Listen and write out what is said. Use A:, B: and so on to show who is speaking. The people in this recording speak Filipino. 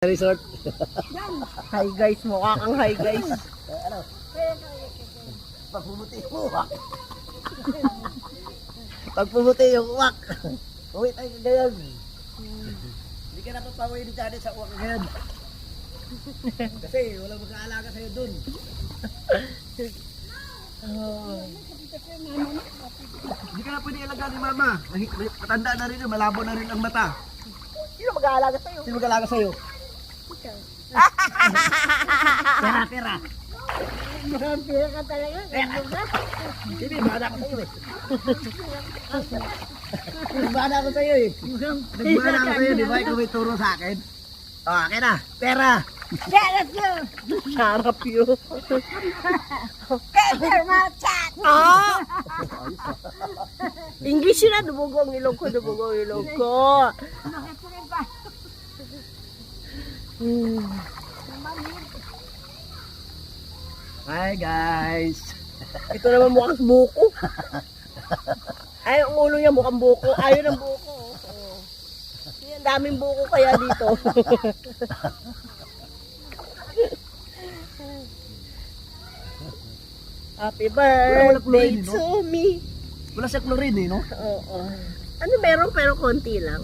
A: Resort.
B: Hi guys, mukha kang hi guys.
A: Ano? Pagpumuti yung uwak. Pagpumuti yung uwak. Uwi tayo ngayon. Hindi ka napapawi ni Janet sa uwak ngayon. Kasi walang mag-aalaga sa'yo dun. Hindi ka na pwede alaga ni Mama. Matanda na rin yun, malabo na rin ang mata.
B: Sino mag-aalaga sa'yo?
A: Sino mag-aalaga sa'yo? Pera, pera.
B: Pira ka talaga.
A: Hindi, bada ako sa'yo eh. Bada ako sa'yo eh. Nagbada ako sa'yo, di ba? Ikaw may turo sa akin. O, akin na. Pera.
B: Shut you! Shut up you! English yun na, dumugo ang ilong ko, dumugo ang ilong ko.
A: Hi guys.
B: Ito naman mukhang buko. Ay, ang ulo niya mukhang buko. Ayaw ng buko. Oh. Ang daming buko kaya dito. Happy birthday
A: chlorine, no?
B: to me.
A: Wala siya chlorine eh, no?
B: Oo. Ano meron pero konti lang.